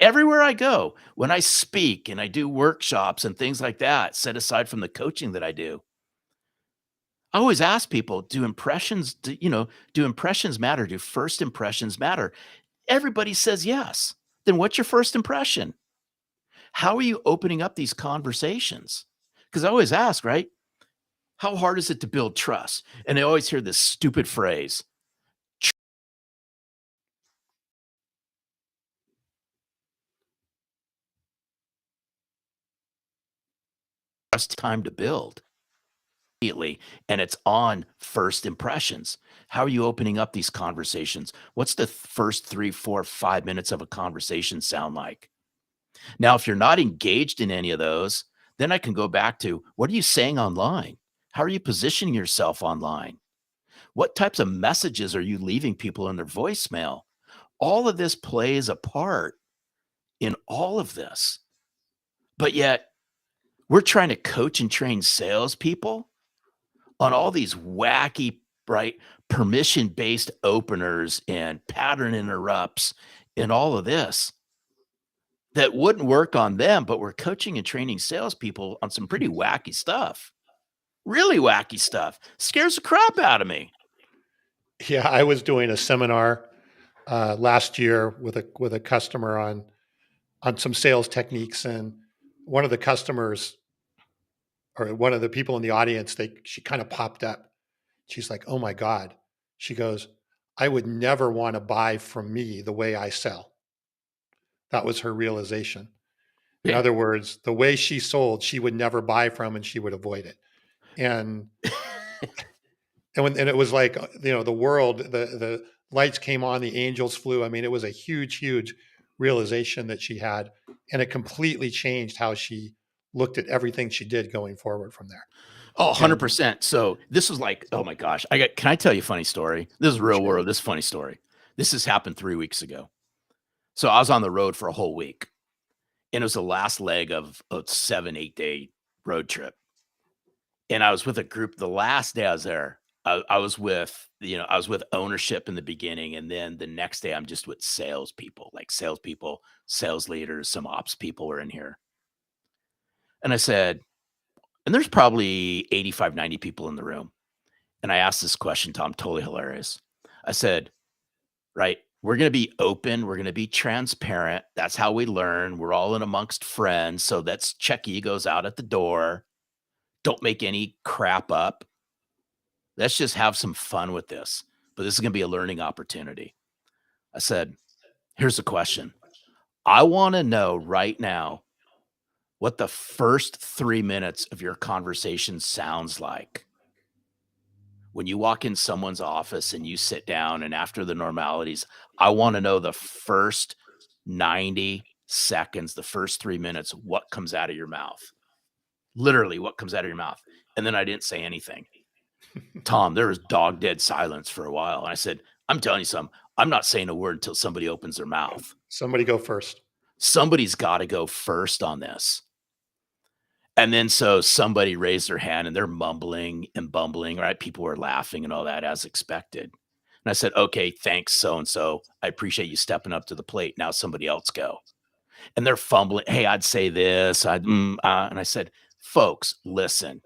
everywhere I go, when I speak and I do workshops and things like that, set aside from the coaching that I do, I always ask people, do impressions matter? Do first impressions matter? Everybody says yes. Then what's your first impression? How are you opening up these conversations? Because I always ask, right? How hard is it to build trust? And I always hear this stupid phrase, trust time to build immediately, and it's on first impressions. How are you opening up these conversations? What's the first 3, 4, 5 minutes of a conversation sound like? Now, if you're not engaged in any of those, then I can go back to, what are you saying online? How are you positioning yourself online? What types of messages are you leaving people in their voicemail? All of this plays a part in all of this. But yet, we're trying to coach and train salespeople on all these wacky, right, permission based openers and pattern interrupts and all of this that wouldn't work on them, but we're coaching and training salespeople on some pretty wacky stuff. Really wacky stuff. Scares the crap out of me. Yeah. I was doing a seminar last year with a customer on some sales techniques, and one of the customers or one of the people in the audience, she kind of popped up. She's like, "Oh my God." She goes, "I would never want to buy from me the way I sell." That was her realization. In Yeah. other words, the way she sold, she would never buy from and she would avoid it. And and it was like, the world, the lights came on, the angels flew. I mean, it was a huge, huge realization that she had, and it completely changed how she looked at everything she did going forward from there. Oh, And 100%. So this was like, oh my gosh. Can I tell you a funny story? This is real sure. world. This is a funny story. This has happened 3 weeks ago. So I was on the road for a whole week, and it was the last leg of a 7, 8 day road trip. And I was with a group the last day I was there. I was with, I was with ownership in the beginning, and then the next day I'm just with salespeople, like salespeople, sales leaders, some ops people were in here. And I said, and there's probably 85, 90 people in the room. And I asked this question, Tom, totally hilarious. I said, right, we're going to be open. We're going to be transparent. That's how we learn. We're all in amongst friends. So let's check egos out at the door. Don't make any crap up. Let's just have some fun with this. But this is going to be a learning opportunity. I said, here's the question. I want to know right now what the first 3 minutes of your conversation sounds like. When you walk in someone's office and you sit down, and after the normalities, I want to know the first 90 seconds, the first 3 minutes, what comes out of your mouth. Literally, what comes out of your mouth. And then I didn't say anything. Tom, there was dog dead silence for a while. And I said, I'm telling you something. I'm not saying a word until somebody opens their mouth. Somebody go first. Somebody's got to go first on this. And then so somebody raised their hand and they're mumbling and bumbling, right? People were laughing and all that as expected. And I said, okay, thanks, so and so. I appreciate you stepping up to the plate. Now somebody else go. And they're fumbling. Hey, I'd say this. And I said, folks, listen.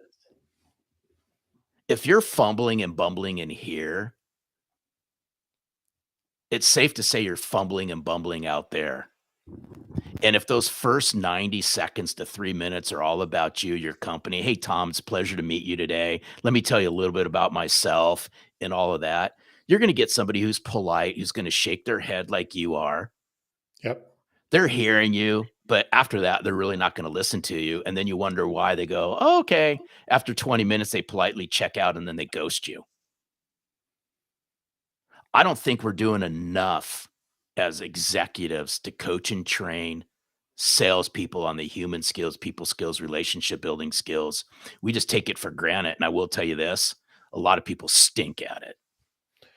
If you're fumbling and bumbling in here, it's safe to say you're fumbling and bumbling out there. And if those first 90 seconds to 3 minutes are all about you, your company, hey, Tom, it's a pleasure to meet you today. Let me tell you a little bit about myself and all of that. You're going to get somebody who's polite, who's going to shake their head like you are. Yep. They're hearing you, but after that, they're really not going to listen to you. And then you wonder why they go, oh, okay. After 20 minutes, they politely check out and then they ghost you. I don't think we're doing enough as executives to coach and train salespeople on the human skills, people skills, relationship building skills. We just take it for granted. And I will tell you this, a lot of people stink at it.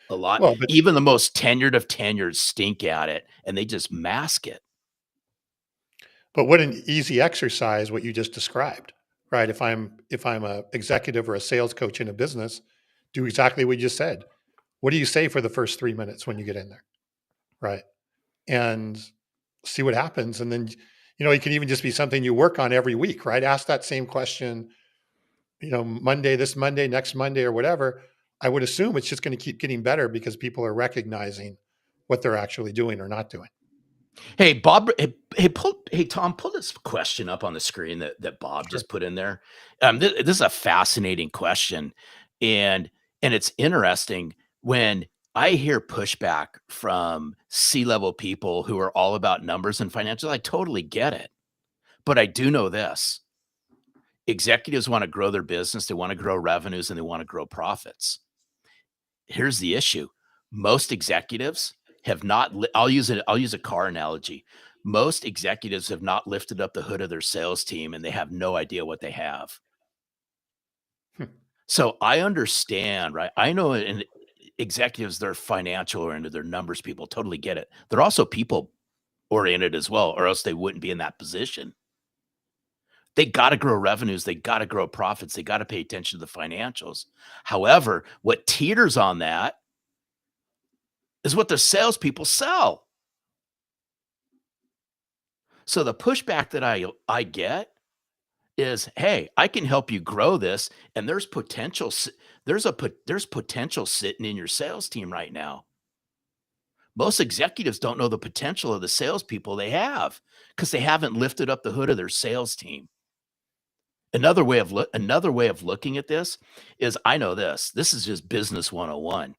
A lot, Well, but even the most tenured of tenured stink at it, and they just mask it. what an easy exercise what you just described, right? If I'm a executive or a sales coach in a business, do exactly what you just said. What do you say for the first 3 minutes when you get in there, right? And see what happens, and then it can even just be something you work on every week, right? Ask that same question, Monday, this Monday, next Monday, or whatever. I would assume it's just going to keep getting better because people are recognizing what they're actually doing or not doing. Hey, Bob. Hey, Tom. Pull this question up on the screen that Bob Sure. just put in there. This is a fascinating question, and it's interesting when I hear pushback from C-level people who are all about numbers and financials. I totally get it, but I do know this: executives want to grow their business, they want to grow revenues, and they want to grow profits. Here's the issue. Most executives have not I'll use a car analogy. Most executives have not lifted up the hood of their sales team and they have no idea what they have. Hmm. So I understand, right? I know in executives, they're financial oriented, they're numbers people, totally get it. They're also people oriented as well, or else they wouldn't be in that position. They got to grow revenues, they got to grow profits, they got to pay attention to the financials. However, what teeters on that is what the salespeople sell. So the pushback that I get is, hey, I can help you grow this, and there's potential. There's potential sitting in your sales team right now. Most executives don't know the potential of the salespeople they have because they haven't lifted up the hood of their sales team. Another way of looking at this is, I know this. This is just business 101.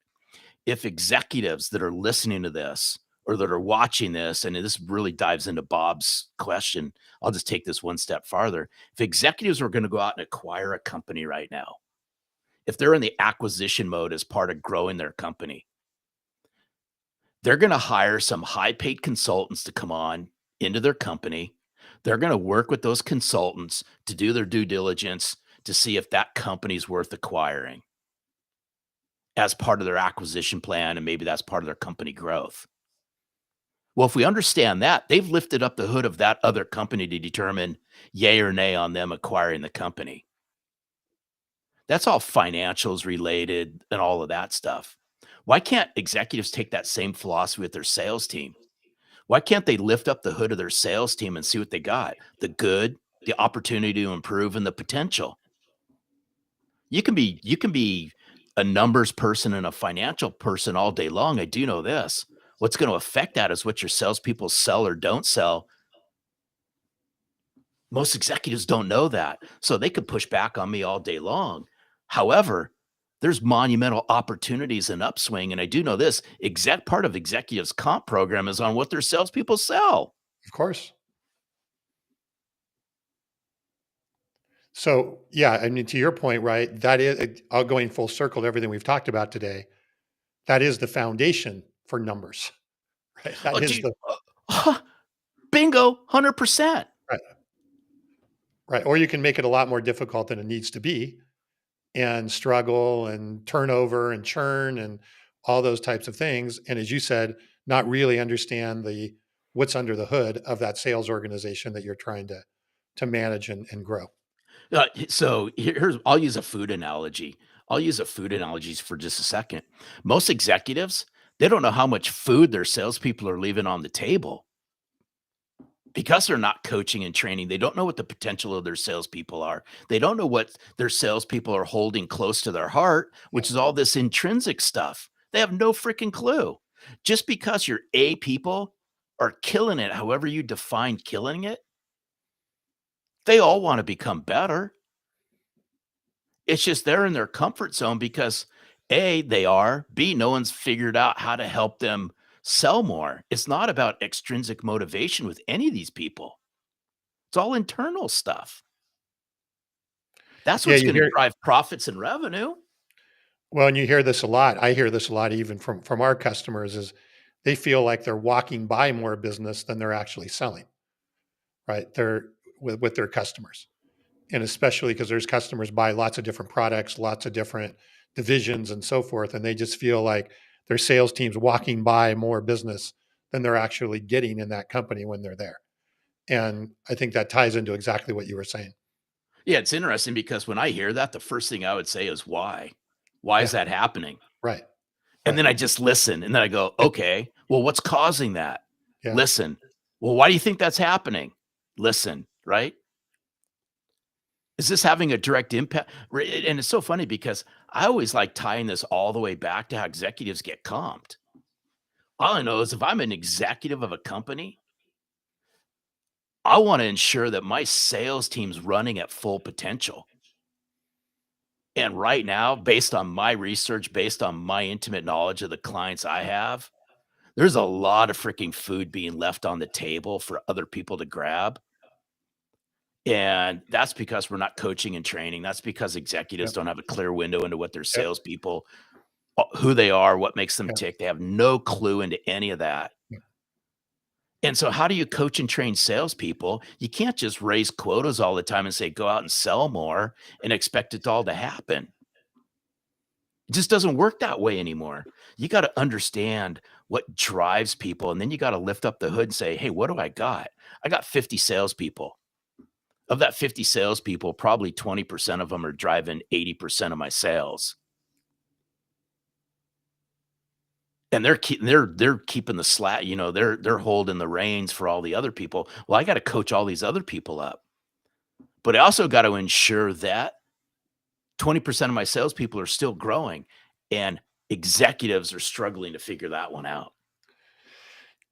If executives that are listening to this or that are watching this, and this really dives into Bob's question, I'll just take this one step farther. If executives were going to go out and acquire a company right now, if they're in the acquisition mode as part of growing their company, they're going to hire some high paid consultants to come on into their company. They're going to work with those consultants to do their due diligence to see if that company's worth acquiring as part of their acquisition plan, and maybe that's part of their company growth. Well, if we understand that, they've lifted up the hood of that other company to determine yay or nay on them acquiring the company. That's all financials related and all of that stuff. Why can't executives take that same philosophy with their sales team? Why can't they lift up the hood of their sales team and see what they got? The good, the opportunity to improve, and the potential. You can be a numbers person and a financial person all day long. I do know this. What's going to affect that is what your salespeople sell or don't sell. Most executives don't know that. So they could push back on me all day long. However, there's monumental opportunities and upswing. And I do know this part of executives comp program is on what their salespeople sell. Of course. So, yeah, I mean, to your point, right? That is, all going full circle to everything we've talked about today. That is the foundation for numbers, right? That Oh, is dude, the bingo, 100%. right, right. Or you can make it a lot more difficult than it needs to be, and struggle and turnover and churn and all those types of things. And as you said, not really understand the what's under the hood of that sales organization that you're trying to manage and grow. So here's I'll use a food analogy. I'll use a food analogy for just a second. Most executives, they don't know how much food their salespeople are leaving on the table because they're not coaching and training. They don't know what the potential of their salespeople are. They don't know what their salespeople are holding close to their heart, which is all this intrinsic stuff. They have no freaking clue. Just because your A people are killing it, however you define killing it, they all want to become better. It's just they're in their comfort zone because A, they are, B, no one's figured out how to help them sell more. It's not about extrinsic motivation with any of these people. It's all internal stuff. That's Yeah, what's you going to hear drive profits and revenue. well, and you hear this a lot. I hear this a lot even from our customers is they feel like they're walking by more business than they're actually selling, right? They're with their customers. And especially because there's customers buy lots of different products, lots of different divisions and so forth. And they just feel like their sales team's walking by more business than they're actually getting in that company when they're there. And I think that ties into exactly what you were saying. Yeah, it's interesting because when I hear that, the first thing I would say is why? Why is Yeah. that happening? Right. And Right. then I just listen and then I go, Yeah. okay, well, what's causing that? Yeah. Listen. Well, why do you think that's happening? Listen, right? Is this having a direct impact? And it's so funny because I always like tying this all the way back to how executives get comped. All I know is if I'm an executive of a company, I want to ensure that my sales team's running at full potential. And right now, based on my research, based on my intimate knowledge of the clients I have, there's a lot of freaking food being left on the table for other people to grab. And that's because we're not coaching and training. That's because executives Yep. don't have a clear window into what their Yep. salespeople, who they are, what makes them Yep. tick. They have no clue into any of that. Yep. And so, how do you coach and train salespeople? You can't just raise quotas all the time and say, go out and sell more and expect it all to happen. It just doesn't work that way anymore. You got to understand what drives people. And then you got to lift up the hood and say, hey, what do I got? I got 50 salespeople. Of that 50 salespeople, probably 20% of them are driving 80% of my sales. And they're keeping the slack, they're holding the reins for all the other people. Well, I got to coach all these other people up. But I also got to ensure that 20% of my salespeople are still growing, and executives are struggling to figure that one out.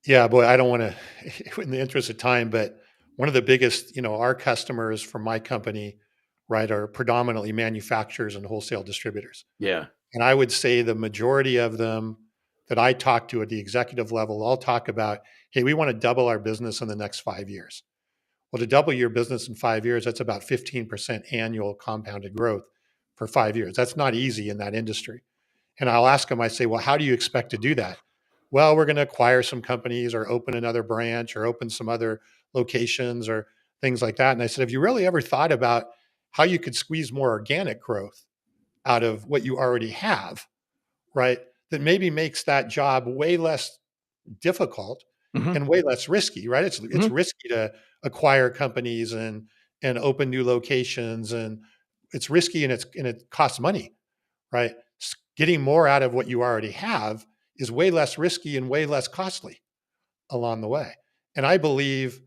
Yeah, boy, I don't want to, in the interest of time, but one of the biggest, our customers from my company, right, are predominantly manufacturers and wholesale distributors. Yeah. And I would say the majority of them that I talk to at the executive level all talk about, hey, we want to double our business in the next 5 years. Well, to double your business in 5 years, that's about 15% annual compounded growth for 5 years. That's not easy in that industry. And I'll ask them, I say, well, how do you expect to do that? Well, we're going to acquire some companies or open another branch or open some other locations or things like that. And I said, have you really ever thought about how you could squeeze more organic growth out of what you already have, right? That maybe makes that job way less difficult Mhm, and way less risky, right? It's mhm. risky to acquire companies and open new locations and it's risky and it costs money, right? Getting more out of what you already have is way less risky and way less costly along the way. And I believe,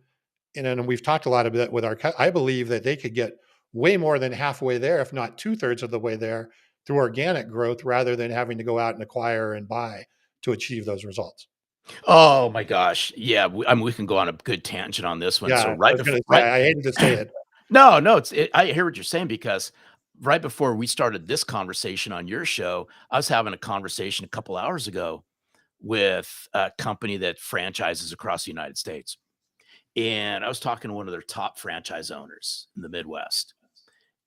and we've talked a lot about it with I believe that they could get way more than halfway there, if not 2/3 of the way there, through organic growth rather than having to go out and acquire and buy to achieve those results. Oh my gosh. Yeah, I mean, we can go on a good tangent on this one. So Yeah, I right was before gonna say, right I hated to say it. No, no, I hear what you're saying because right before we started this conversation on your show, I was having a conversation a couple hours ago with a company that franchises across the United States. And I was talking to one of their top franchise owners in the Midwest.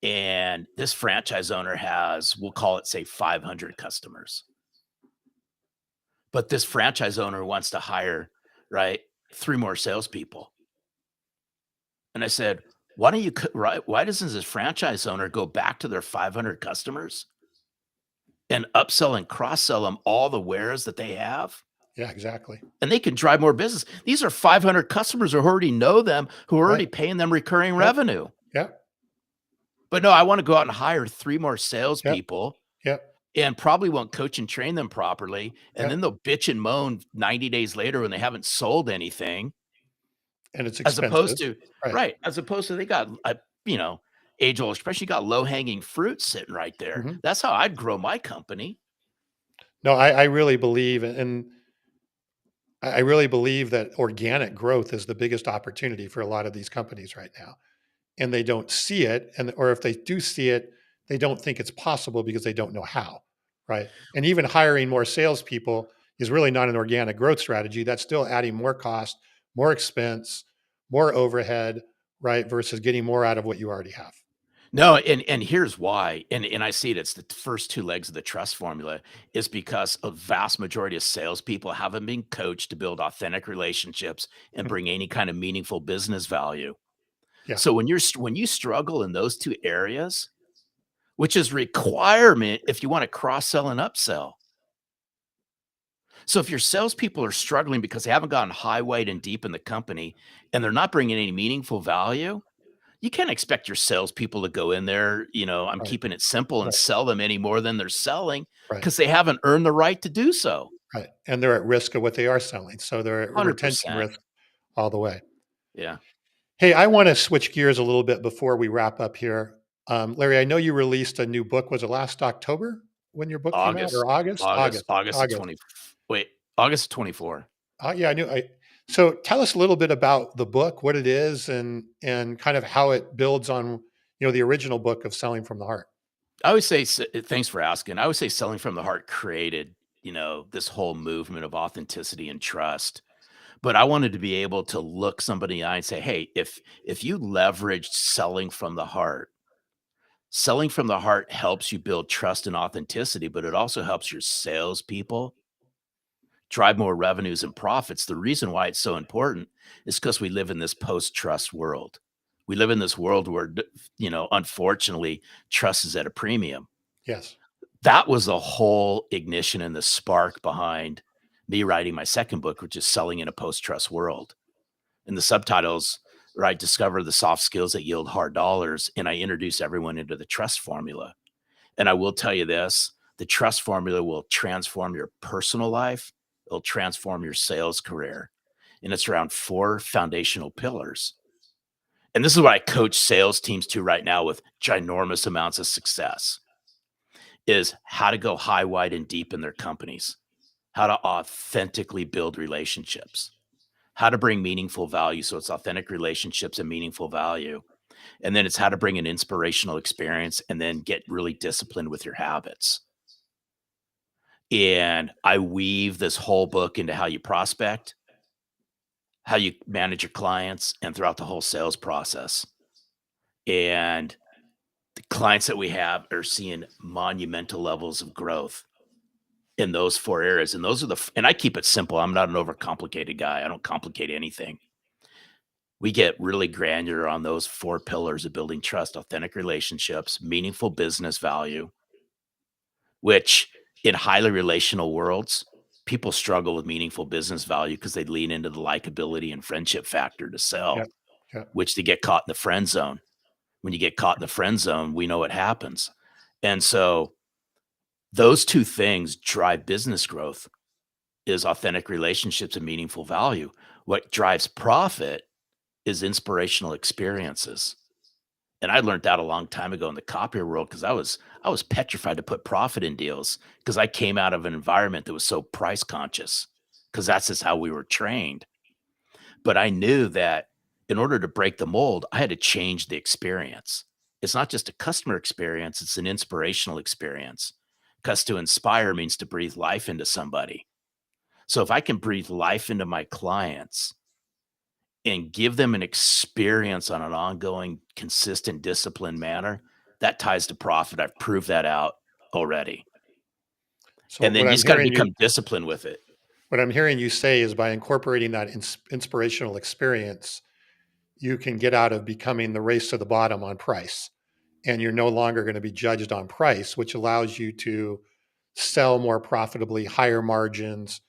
And this franchise owner has, we'll call it, say, 500 customers. But this franchise owner wants to hire, right, 3 more salespeople. And I said, why don't you, right? Why doesn't this franchise owner go back to their 500 customers and upsell and cross sell them all the wares that they have? Yeah, exactly. And they can drive more business. These are 500 customers who already know them, who are Right. already paying them recurring Yep. revenue. Yep. But no, I want to go out and hire 3 more Yep. salespeople Yep. and probably won't coach and train them properly. And then Yep. they'll bitch and moan 90 days later when they haven't sold anything, And it's as opposed expensive. to, Right. right, as opposed to they got, you know, age old expression, you got low hanging fruit sitting right there. Mhm. That's how I'd grow my company. No, I really believe, and I really believe that organic growth is the biggest opportunity for a lot of these companies right now. And they don't see it, and or if they do see it, they don't think it's possible because they don't know how, right? And even hiring more salespeople is really not an organic growth strategy. That's still adding more cost, more expense, more overhead, right? Versus getting more out of what you already have. No, and here's why, and I see it. It's the first 2 legs of the trust formula is because a vast majority of salespeople haven't been coached to build authentic relationships and Mm, bring any kind of meaningful business value. yeah, So when you struggle in those 2 areas, which is requirement if you want to cross sell and upsell. So if your salespeople are struggling because they haven't gone high, wide, and deep in the company, and they're not bringing any meaningful value, you can't expect your salespeople to go in there, I'm right, keeping it simple and right, sell them any more than they're selling right, because they haven't earned the right to do so. right. And they're at risk of what they are selling. So they're at retention 100%. risk all the way. Yeah. Hey, I want to switch gears a little bit before we wrap up here. Larry, I know you released a new book. Was it last October when your book came out, August, or August? August. August of August. 20. Wait, August of 24. Yeah, I knew. So tell us a little bit about the book, what it is, and kind of how it builds on the original book of Selling from the Heart. I would say, thanks for asking. I would say Selling from the Heart created, this whole movement of authenticity and trust. But I wanted to be able to look somebody in the eye and say, hey, if you leverage selling from the heart helps you build trust and authenticity, but it also helps your salespeople drive more revenues and profits. The reason why it's so important is because we live in this post-trust world. We live in this world where, unfortunately, trust is at a premium. Yes. That was the whole ignition and the spark behind me writing my second book, which is Selling in a Post-Trust World. And the subtitles, right, discover the soft skills that yield hard dollars. And I introduce everyone into the trust formula. And I will tell you this, the trust formula will transform your personal life. It'll transform your sales career. And it's around 4 foundational pillars. And this is what I coach sales teams to right now with ginormous amounts of success is how to go high, wide, and deep in their companies, how to authentically build relationships, how to bring meaningful value. So it's authentic relationships and meaningful value. And then it's how to bring an inspirational experience and then get really disciplined with your habits. And I weave this whole book into how you prospect, how you manage your clients, and throughout the whole sales process. And the clients that we have are seeing monumental levels of growth in those 4 areas. And those are and I keep it simple. I'm not an overcomplicated guy. I don't complicate anything. We get really granular on those 4 pillars of building trust, authentic relationships, meaningful business value, which in highly relational worlds, people struggle with meaningful business value because they lean into the likability and friendship factor to sell, Yep. Yep. which they get caught in the friend zone. When you get caught in the friend zone, we know what happens. And so those two things drive business growth is authentic relationships and meaningful value. What drives profit is inspirational experiences. And I learned that a long time ago in the copier world because I was petrified to put profit in deals because I came out of an environment that was so price conscious because that's just how we were trained. But I knew that in order to break the mold, I had to change the experience. It's not just a customer experience, it's an inspirational experience. Because to inspire means to breathe life into somebody. So if I can breathe life into my clients and give them an experience on an ongoing, consistent, disciplined manner, that ties to profit. I've proved that out already. So And then you just got to become disciplined with it. what I'm hearing you say is by incorporating that inspirational experience, you can get out of becoming the race to the bottom on price. And you're no longer going to be judged on price, which allows you to sell more profitably, higher margins,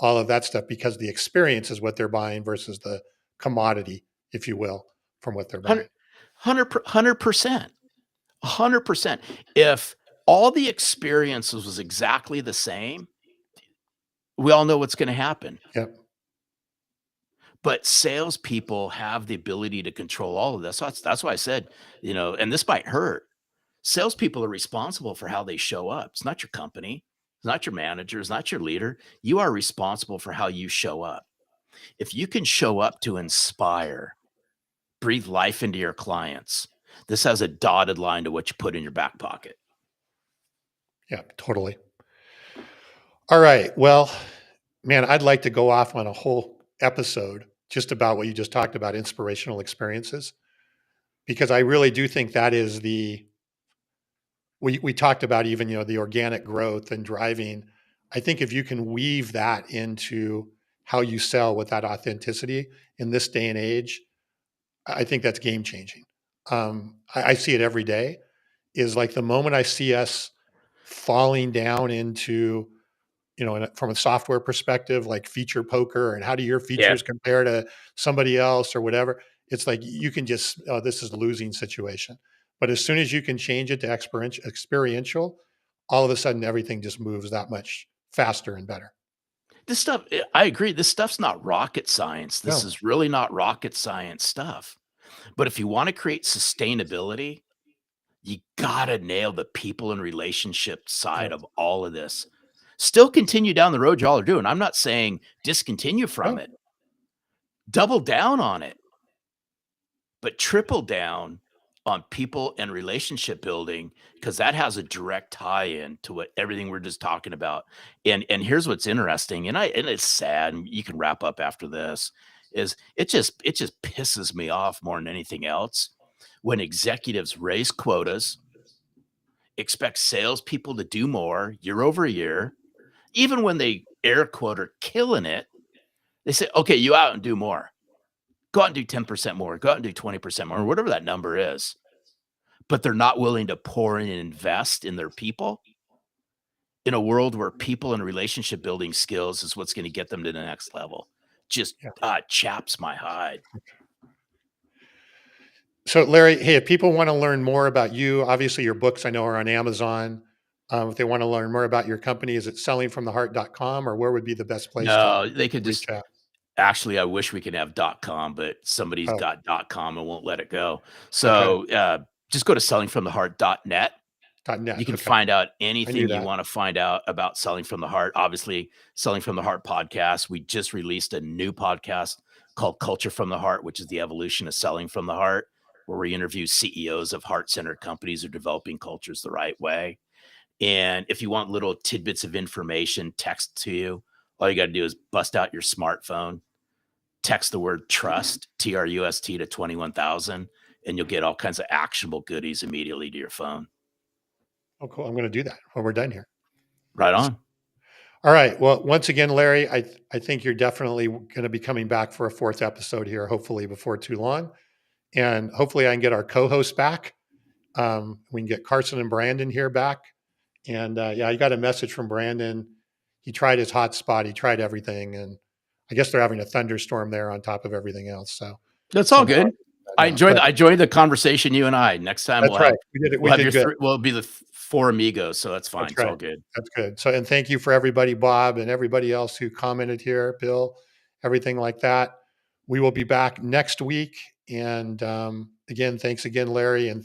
all of that stuff, because the experience is what they're buying versus the commodity, if you will, from what they're 100, buying. 100%. 100%. If all the experiences was exactly the same, we all know what's going to happen. Yep. But salespeople have the ability to control all of this. That's why I said, and this might hurt. Salespeople are responsible for how they show up. It's not your company. It's not your manager. It's not your leader. You are responsible for how you show up. If you can show up to inspire, breathe life into your clients, this has a dotted line to what you put in your back pocket. Yeah, totally. All right. Well, man, I'd like to go off on a whole episode just about what you just talked about, inspirational experiences, because I really do think that is we talked about even, the organic growth and driving. I think if you can weave that into how you sell with that authenticity in this day and age, I think that's game changing. I see it every day. Is like the moment I see us falling down into, from a software perspective, like feature poker and how do your Yeah. features compare to somebody else or whatever. It's like you can just, oh, this is a losing situation. But as soon as you can change it to experiential, all of a sudden everything just moves that much faster and better. This stuff, I agree. This stuff's not rocket science. This No, is really not rocket science stuff. But if you want to create sustainability, you gotta nail the people and relationship side no, of all of this. Still continue down the road y'all are doing. I'm not saying discontinue from no, it. Double down on it, but triple down on people and relationship building because that has a direct tie-in to what everything we're just talking about. And here's what's interesting, and it's sad, and you can wrap up after this, is it just pisses me off more than anything else when executives raise quotas, expect salespeople to do more year over year. Even when they air quote are killing it, they say, okay, you out and do more. Go out and do 10% more. Go out and do 20% more, whatever that number is. But they're not willing to pour in and invest in their people in a world where people and relationship building skills is what's going to get them to the next level. Just yeah. chaps my hide. So, Larry, hey, if people want to learn more about you, obviously your books I know are on Amazon. If they want to learn more about your company, is it sellingfromtheheart.com or where would be the best place to No, they could reach just out? actually, I wish we could have .com, but somebody's Oh, got .com and won't let it go. okay. So just go to sellingfromtheheart.net. You .net. can Okay. find out I knew anything you that. want to find out about Selling from the Heart. Obviously, Selling from the Heart podcast. We just released a new podcast called Culture from the Heart, which is the evolution of selling from the heart, where we interview CEOs of heart-centered companies who are developing cultures the right way. And if you want little tidbits of information text to you, all you got to do is bust out your smartphone, text the word trust, TRUST to 21,000, and you'll get all kinds of actionable goodies immediately to your phone. Oh, cool. I'm going to do that when we're done here. Right on. All right. Well, once again, Larry, I think you're definitely going to be coming back for a fourth episode here, hopefully before too long. And hopefully I can get our co-hosts back. We can get Carson and Brandon here back. And yeah, I got a message from Brandon. He tried his hotspot. He tried everything. And I guess they're having a thunderstorm there on top of everything else. So That's all somehow, good. now. I enjoyed the conversation, you and I. Next time That's right. We did it. We we'll have did your good. we'll be the four amigos, so that's fine. That's It's right. all good. That's good. So, and thank you for everybody, Bob, and everybody else who commented here, Bill, everything like that. We will be back next week. And again, thanks again, Larry, and thank